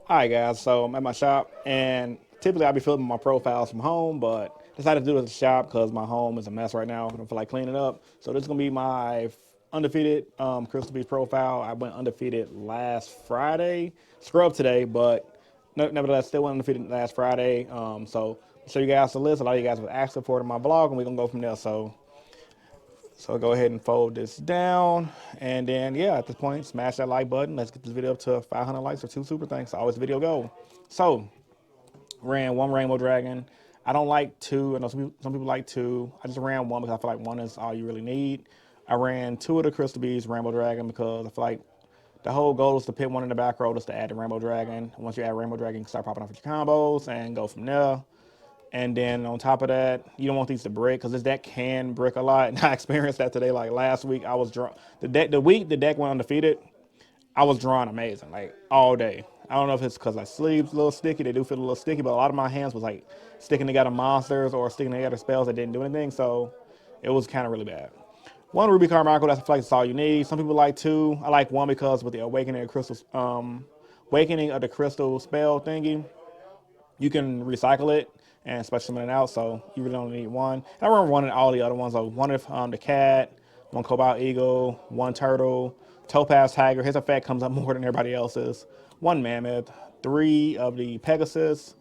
Alright guys, so I'm at my shop and typically I'll be filming my profiles from home, but decided to do it at the shop because my home is a mess right now. I don't feel like cleaning up. So this is gonna be my undefeated Crystal Beach profile. I went undefeated last Friday. Scrub today, but nevertheless still went undefeated last Friday. So I'll show you guys the list. A lot of you guys were asking for it in my blog and we're gonna go from there. So go ahead and fold this down. And then, yeah, at this point, smash that like button. Let's get this video up to 500 likes or 2 super thanks. Always video go. So, ran one Rainbow Dragon. I don't like two. I know some people like two. I just ran one because I feel like one is all you really need. I ran two of the Crystal Beast Rainbow Dragon because I feel like the whole goal is to pit one in the back row just to add the Rainbow Dragon. Once you add Rainbow Dragon, you can start popping off with your combos and go from there. And then on top of that, you don't want these to break because this deck can break a lot. And I experienced that today. Like last week, I was drawn. The week the deck went undefeated, I was drawing amazing, like all day. I don't know if it's because my sleeves a little sticky. They do feel a little sticky, but a lot of my hands was like sticking together monsters or sticking together spells that didn't do anything. So it was kind of really bad. One Ruby Carmichael, that's like that's all you need. Some people like two. I like one because with the Awakening of the Crystal spell thingy, you can recycle it and special summon it out, so you really don't need one. I remember running all the other ones, like one of the cat, one Cobalt Eagle, one Turtle, Topaz Tiger. His effect comes up more than everybody else's. One Mammoth, three of the Pegasus,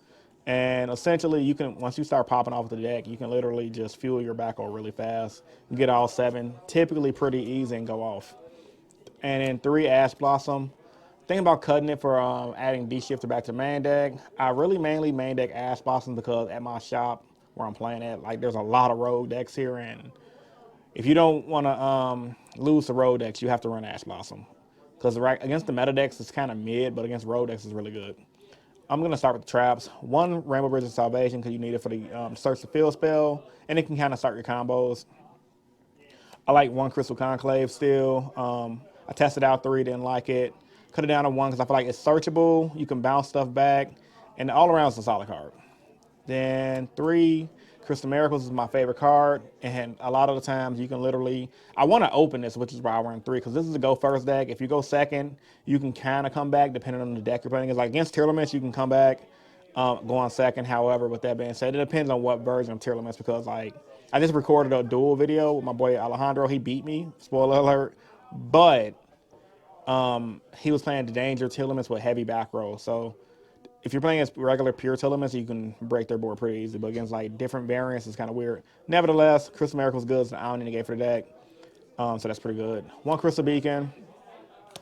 and essentially you can, once you start popping off the deck, you can literally just fuel your back row really fast. You get all seven, typically pretty easy and go off. And then three Ash Blossom. Thinking about cutting it for adding D-Shifter back to main deck. I really mainly main deck Ash Blossom because at my shop where I'm playing at, like there's a lot of rogue decks here, and if you don't want to lose the rogue decks, you have to run Ash Blossom. Because right against the meta decks, it's kind of mid, but against rogue decks, it's really good. I'm going to start with the traps. One Rainbow Bridge of Salvation because you need it for the Search the Field spell, and it can kind of start your combos. I like one Crystal Conclave still. I tested out three, didn't like it. Cut it down to one because I feel like it's searchable. You can bounce stuff back, and all around is a solid card. Then three, Crystal Miracles is my favorite card, and a lot of the times you can literally. I want to open this, which is why I run three, because this is a go first deck. If you go second, you can kind of come back depending on the deck you're playing. It's like against Tearlaments, you can come back, go on second. However, with that being said, it depends on what version of Tearlaments, because like I just recorded a duel video with my boy Alejandro. He beat me. Spoiler alert, but he was playing the Danger Tearlaments with heavy back row. So if you're playing as regular pure Tearlaments, you can break their board pretty easy. But against like different variants, it's kind of weird. Nevertheless, Crystal Miracle's good. It's an Omni negate for the deck. So that's pretty good. One Crystal Beacon,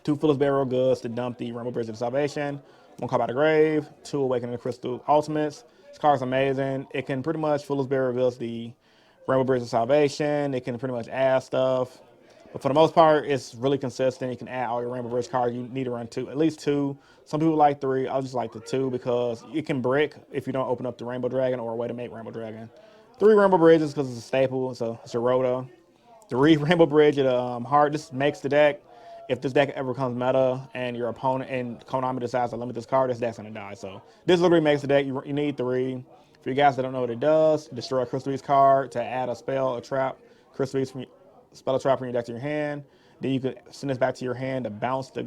two Fool's Barrel goods to dump the Rainbow Bridge of Salvation, one Call by the Grave, two Awakening the Crystal Ultimates. This card's amazing. It can pretty much Fool's Barrel goods the Rainbow Bridge of Salvation. It can pretty much add stuff. But for the most part, it's really consistent. You can add all your Rainbow Bridge cards. You need to run two, at least two. Some people like three. I just like the two because it can brick if you don't open up the Rainbow Dragon or a way to make Rainbow Dragon. Three Rainbow Bridges because it's a staple. So it's a Rota. Three Rainbow Bridge at heart. This makes the deck. If this deck ever becomes meta and your opponent and Konami decides to limit this card, this deck's gonna die. So this literally makes the deck. You need three. For you guys that don't know what it does, destroy a Crystal Beast card to add a spell, a trap, Crystal Beast from spell a trap from your deck to your hand. Then you can send this back to your hand to bounce the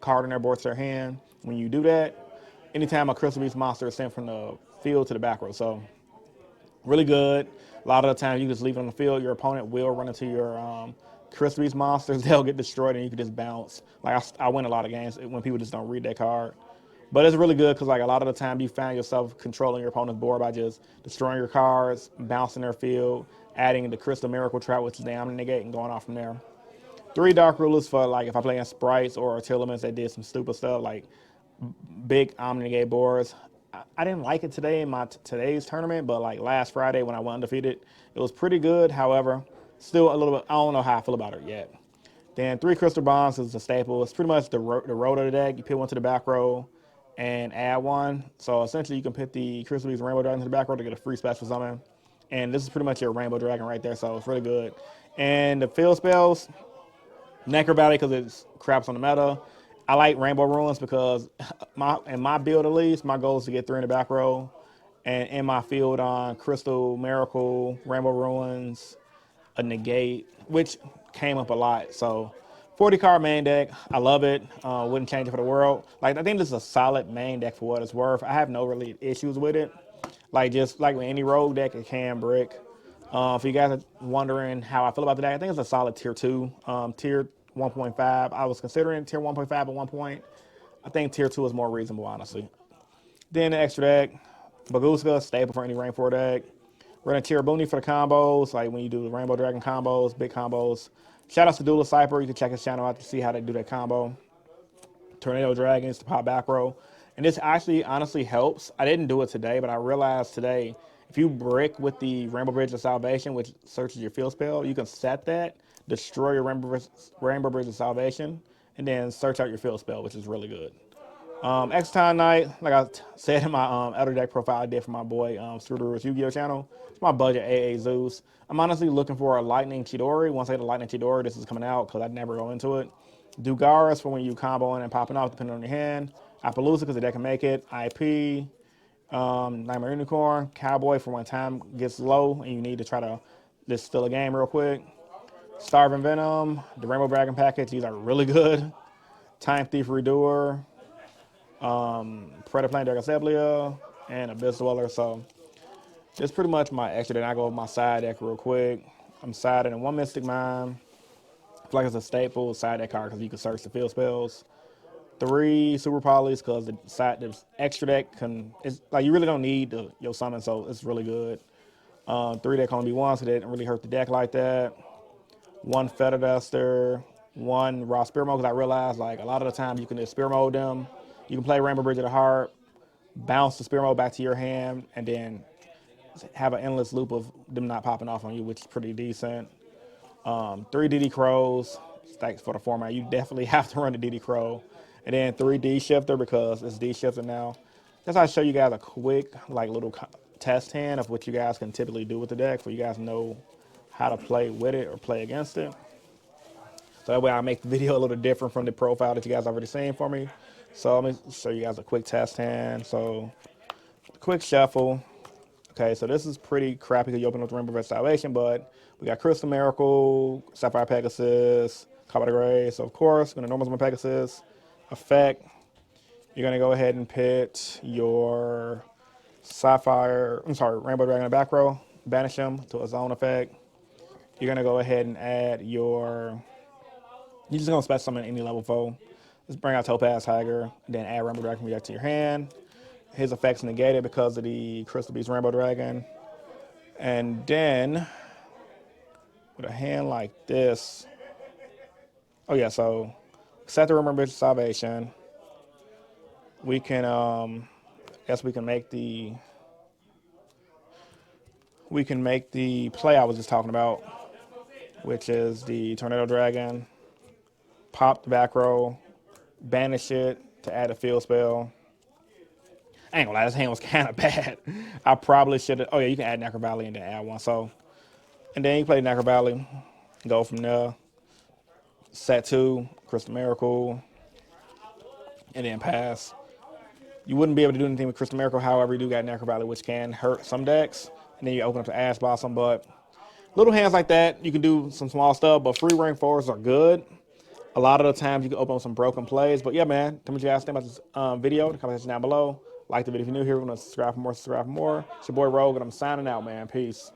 card in their board to their hand. When you do that, anytime a Crystal Beast monster is sent from the field to the back row. So really good. A lot of the time you just leave it on the field. Your opponent will run into your Crystal Beast monsters. They'll get destroyed and you can just bounce. Like I win a lot of games when people just don't read that card. But it's really good because like a lot of the time you find yourself controlling your opponent's board by just destroying your cards, bouncing their field, adding the Crystal Miracle Trap, which is the Omni negate, and going off from there. Three Dark Rulers for like if I play against Sprites or Tearlaments that did some stupid stuff like big Omni negate boards. I didn't like it today in my today's tournament, but like last Friday when I went undefeated, it was pretty good. However, still a little bit, I don't know how I feel about it yet. Then three Crystal Bonds is a staple. It's pretty much the road of the deck. You put one to the back row and add one. So essentially you can put the Crystal Beast Rainbow Dragon to the back row to get a free special summon. And this is pretty much your Rainbow Dragon right there, so it's really good. And the field spells, Necrobatty because it craps on the meta. I like Rainbow Ruins because in my build at least, my goal is to get three in the back row. And in my field on Crystal Miracle, Rainbow Ruins, a negate, which came up a lot. So 40 card main deck. I love it. Wouldn't change it for the world. Like, I think this is a solid main deck for what it's worth. I have no really issues with it. Like, just like with any rogue deck, it can brick. If you guys are wondering how I feel about the deck, I think it's a solid tier 2. Tier 1.5. I was considering tier 1.5 at one point. I think tier 2 is more reasonable, honestly. Then the extra deck, Baguska, staple for any rank 4 deck. We're going to tier Booney for the combos, like when you do the Rainbow Dragon combos, big combos. Shout out to Duelist Cypher. You can check his channel out to see how they do that combo. Tornado Dragons to pop back row. And this actually honestly helps. I didn't do it today, but I realized today, if you brick with the Rainbow Bridge of Salvation, which searches your field spell, you can set that, destroy your Rainbow Bridge of Salvation, and then search out your field spell, which is really good. X Time Night, like I said in my Elder Deck profile I did for my boy Screwdriver's Yu-Gi-Oh channel, it's my budget AA Zeus. I'm honestly looking for a Lightning Chidori. Once I get a Lightning Chidori, this is coming out because I never go into it. Dugaris for when you comboing and popping off, depending on your hand. Appaloosa because the deck can make it. IP, Nightmare Unicorn. Cowboy for when time gets low and you need to try to just steal a game real quick. Starving Venom, the Rainbow Dragon package, these are really good. Time Thief Redoer. Predator Plane Dragon Seblia, and Abyss Dweller. So it's pretty much my extra. Then I go with my side deck real quick. I'm siding in one Mystic Mine. I feel like it's a staple side deck card because you can search the field spells. 3 Super Polys because the extra deck can. It's like you really don't need your summon, so it's really good. 3 deck only be 1, so they didn't really hurt the deck like that. 1 Feather Duster. 1 Raw Spear Mode because I realized like a lot of the time you can just Spear Mode them. You can play Rainbow Bridge of the Heart, bounce the Spear Mode back to your hand, and then have an endless loop of them not popping off on you, which is pretty decent. 3 DD Crows, stacks for the format. You definitely have to run the DD Crow. And then 3 D Shifter because it's D Shifter now. That's how I show you guys a quick like little test hand of what you guys can typically do with the deck so you guys know how to play with it or play against it. So that way I make the video a little different from the profile that you guys already seen for me. So let me show you guys a quick test hand. So quick shuffle. Okay, so this is pretty crappy because you open up the Rainbow Bridge Salvation, but we got Crystal Miracle, Sapphire Pegasus, Copper Gray. So of course, we're gonna normalize my Pegasus. Effect. You're gonna go ahead and pit your Rainbow Dragon in the back row, banish him to a zone effect. You're gonna go ahead and add you're just gonna special summon any level foe. Let's bring out Topaz Tiger, then add Rainbow Dragon React to your hand. His effect's negated because of the Crystal Beast Rainbow Dragon. And then, with a hand like this, oh yeah, so set the Rainbow Bridge Salvation. We can, guess we can make the play I was just talking about, which is the Tornado Dragon. Pop the back row. Banish it to add a field spell. I ain't gonna lie, this hand was kind of bad. I probably should have. Oh yeah, you can add Necro Valley and then add one. So, and then you play Necro Valley, go from there. Set 2, Crystal Miracle, and then pass. You wouldn't be able to do anything with Crystal Miracle. However, you do got Necro Valley, which can hurt some decks. And then you open up the Ash Blossom. But little hands like that, you can do some small stuff. But free rank 4s are good. A lot of the times you can open up some broken plays. But yeah, man, tell me what you guys think about this video in the comment section down below. Like the video if you're new here. If you want to subscribe for more, subscribe for more. It's your boy Rogue, and I'm signing out, man. Peace.